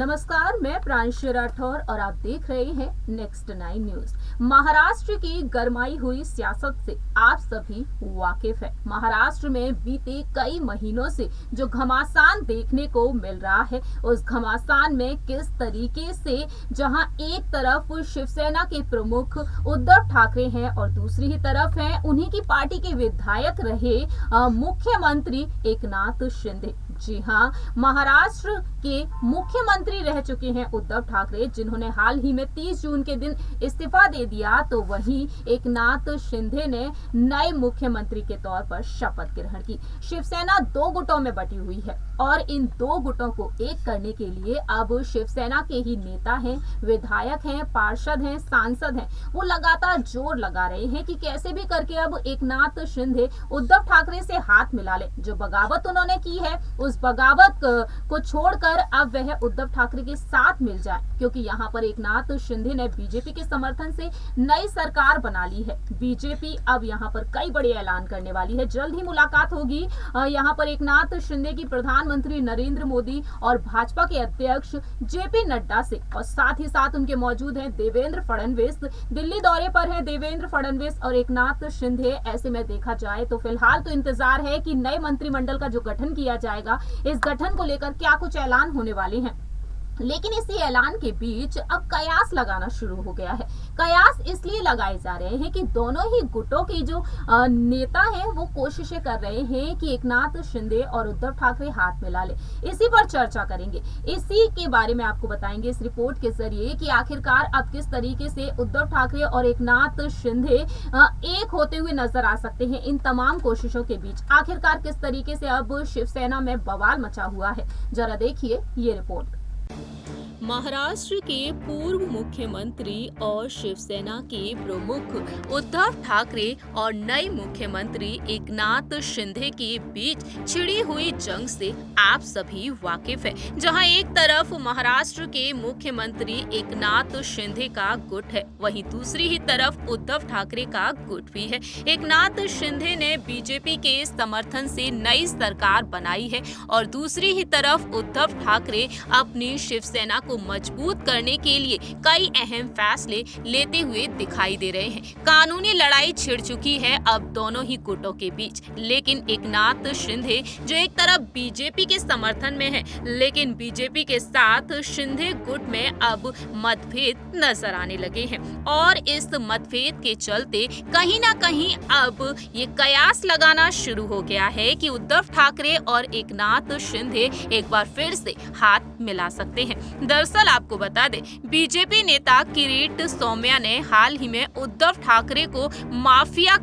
नमस्कार, मैं प्रांशु राठौर और आप देख रहे हैं नेक्स्ट 9 न्यूज। महाराष्ट्र की गरमाई हुई सियासत से आप सभी वाकिफ हैं। महाराष्ट्र में बीते कई महीनों से जो घमासान देखने को मिल रहा है, उस घमासान में किस तरीके से जहां एक तरफ शिवसेना के प्रमुख उद्धव ठाकरे हैं और दूसरी ही तरफ हैं उन्हीं की पार्टी के विधायक रहे मुख्यमंत्री एकनाथ शिंदे। जी हाँ, महाराष्ट्र के मुख्यमंत्री रह चुके हैं उद्धव ठाकरे, जिन्होंने हाल ही में 30 जून के दिन इस्तीफा दे दिया। तो वहीं एकनाथ शिंदे ने नए मुख्यमंत्री के तौर पर शपथ ग्रहण की। शिवसेना दो गुटों में बटी हुई है और इन दो गुटों को एक करने के लिए अब शिवसेना के ही नेता हैं, विधायक हैं, पार्षद हैं, सांसद हैं, वो लगातार जोर लगा रहे हैं कि कैसे भी करके अब एकनाथ शिंदे उद्धव ठाकरे से हाथ मिला ले। जो बगावत उन्होंने की है, उस बगावत को छोड़कर अब वह उद्धव ठाकरे के साथ मिल जाए, क्योंकि यहाँ पर एकनाथ शिंदे ने बीजेपी के समर्थन से नई सरकार बना ली है। बीजेपी अब यहाँ पर कई बड़े ऐलान करने वाली है। जल्द ही मुलाकात होगी यहाँ पर एकनाथ शिंदे की प्रधानमंत्री नरेंद्र मोदी और भाजपा के अध्यक्ष जेपी नड्डा से, और साथ ही साथ उनके मौजूद हैं देवेंद्र फडणवीस। दिल्ली दौरे पर है देवेंद्र फडणवीस और एकनाथ शिंदे। ऐसे में देखा जाए तो फिलहाल तो इंतजार है कि नए मंत्रिमंडल का जो गठन किया जाएगा, इस गठन को लेकर क्या कुछ ऐलान होने वाले हैं। लेकिन इसी ऐलान के बीच अब कयास लगाना शुरू हो गया है। कयास इसलिए लगाए जा रहे हैं कि दोनों ही गुटों के जो नेता हैं वो कोशिशें कर रहे हैं कि एकनाथ शिंदे और उद्धव ठाकरे हाथ मिला ले। इसी पर चर्चा करेंगे, इसी के बारे में आपको बताएंगे इस रिपोर्ट के जरिए कि आखिरकार अब किस तरीके से उद्धव ठाकरे और एकनाथ शिंदे एक होते हुए नजर आ सकते हैं। इन तमाम कोशिशों के बीच आखिरकार किस तरीके से अब शिवसेना में बवाल मचा हुआ है, जरा देखिए ये रिपोर्ट। महाराष्ट्र के पूर्व मुख्यमंत्री और शिवसेना के प्रमुख उद्धव ठाकरे और नए मुख्यमंत्री एकनाथ शिंदे के बीच छिड़ी हुई जंग से आप सभी वाकिफ हैं। जहां एक तरफ महाराष्ट्र के मुख्यमंत्री एकनाथ शिंदे का गुट है, वहीं दूसरी ही तरफ उद्धव ठाकरे का गुट भी है। एकनाथ शिंदे ने बीजेपी के समर्थन से नई सरकार बनाई है और दूसरी ही तरफ उद्धव ठाकरे अपनी शिवसेना को मजबूत करने के लिए कई अहम फैसले लेते हुए दिखाई दे रहे हैं। कानूनी लड़ाई छिड़ चुकी है अब दोनों ही गुटों के बीच, लेकिन एकनाथ शिंदे जो एक तरफ बीजेपी के समर्थन में है, लेकिन बीजेपी के साथ शिंदे गुट में अब मतभेद नजर आने लगे हैं और इस मतभेद के चलते कहीं ना कहीं अब ये कयास लगाना शुरू हो गया है कि उद्धव ठाकरे और एकनाथ शिंदे एक बार फिर से हाथ मिला सकते हैं। दरअसल आपको बता दें, बीजेपी नेता किरीट सोमैया ने हाल ही में उद्धव ठाकरे को माफिया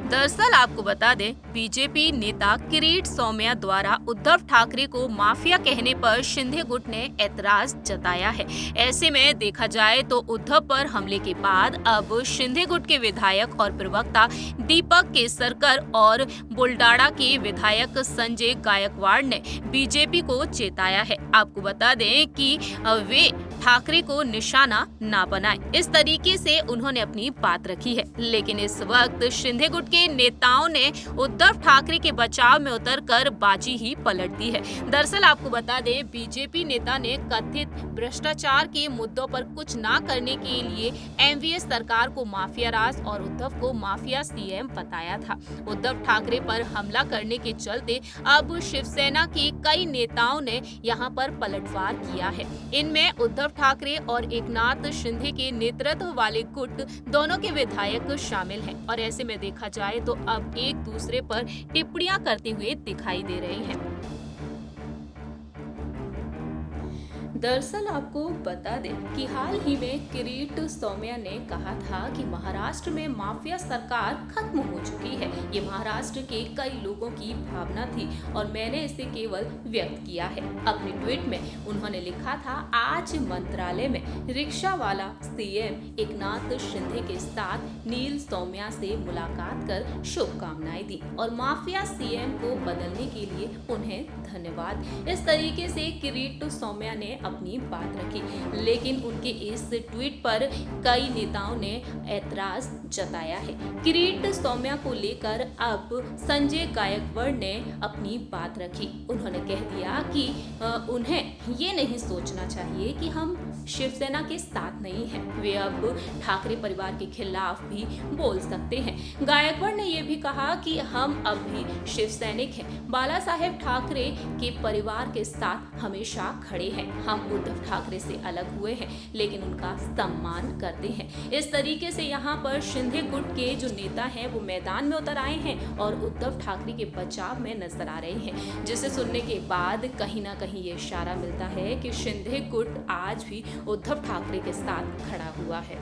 दरअसल आपको बता दें, बीजेपी नेता किरीट सोमैया द्वारा उद्धव ठाकरे को माफिया कहने पर शिंदे गुट ने ऐतराज जताया है। ऐसे में देखा जाए तो उद्धव पर हमले के बाद अब शिंदे गुट के विधायक और प्रवक्ता दीपक केसरकर और बुलडाड़ा के विधायक संजय गायकवाड़ ने बीजेपी को चेताया है। आपको बता दें कि वे ठाकरे को निशाना ना बनाएं, इस तरीके से उन्होंने अपनी बात रखी है। लेकिन इस वक्त शिंदे गुट के नेताओं ने उद्धव ठाकरे के बचाव में उतरकर बाजी ही पलट दी है। दरअसल आपको बता दें, बीजेपी नेता ने कथित भ्रष्टाचार के मुद्दों पर कुछ ना करने के लिए एमवीएस सरकार को माफिया राज और उद्धव को माफिया सीएम बताया था। उद्धव ठाकरे पर हमला करने के चलते अब शिवसेना के कई नेताओं ने यहाँ पर पलटवार किया है। इनमें उद्धव ठाकरे और एकनाथ शिंदे के नेतृत्व वाले गुट दोनों के विधायक शामिल हैं और ऐसे में देखा जाए तो अब एक दूसरे पर टिप्पणियां करते हुए दिखाई दे रहे हैं। दरअसल आपको बता दें कि हाल ही में किरीट सोमैया ने कहा था कि महाराष्ट्र में माफिया सरकार खत्म हो चुकी है। ये महाराष्ट्र के कई लोगों की भावना थी और मैंने इसे केवल व्यक्त किया है। अपने ट्वीट में उन्होंने लिखा था, आज मंत्रालय में रिक्शा वाला सीएम एकनाथ शिंदे के साथ नील सोमैया से मुलाकात कर शुभकामनाएं दी और माफिया सीएम को बदलने के लिए उन्हें धन्यवाद। इस तरीके से किरीट सोमैया ने अपनी बात रखी, लेकिन उनके इस ट्वीट पर कई नेताओं ने ऐतराज जताया है। किरीट सौम्या को लेकर अब संजय गायकवाड़ ने अपनी बात रखी। उन्होंने कह दिया कि उन्हें ये नहीं सोचना चाहिए कि हम शिवसेना के साथ नहीं हैं। वे अब ठाकरे परिवार के खिलाफ भी बोल सकते हैं। गायकवाड़ ने यह भी कहा कि हम अब भी शिवसैनिक हैं, बाला साहेब ठाकरे के परिवार के साथ हमेशा खड़े हैं। हम उद्धव ठाकरे से अलग हुए हैं, लेकिन उनका सम्मान करते हैं। इस तरीके से यहाँ पर शिंदे गुट के जो नेता हैं वो मैदान में उतर आए हैं और उद्धव ठाकरे के बचाव में नजर आ रहे हैं, जिसे सुनने के बाद कहीं ना कहीं ये इशारा मिलता है कि शिंदे गुट आज भी उद्धव ठाकरे के साथ खड़ा हुआ है।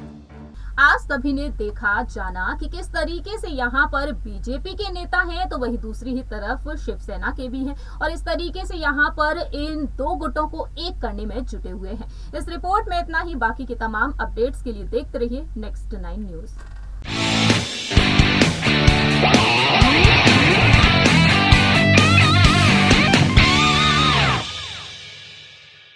आज सभी ने देखा जाना कि किस तरीके से यहाँ पर बीजेपी के नेता हैं तो वही दूसरी ही तरफ शिवसेना के भी हैं और इस तरीके से यहाँ पर इन दो गुटों को एक करने में जुटे हुए हैं। इस रिपोर्ट में इतना ही। बाकी के तमाम अपडेट्स के लिए देखते रहिए नेक्स्ट 9 न्यूज।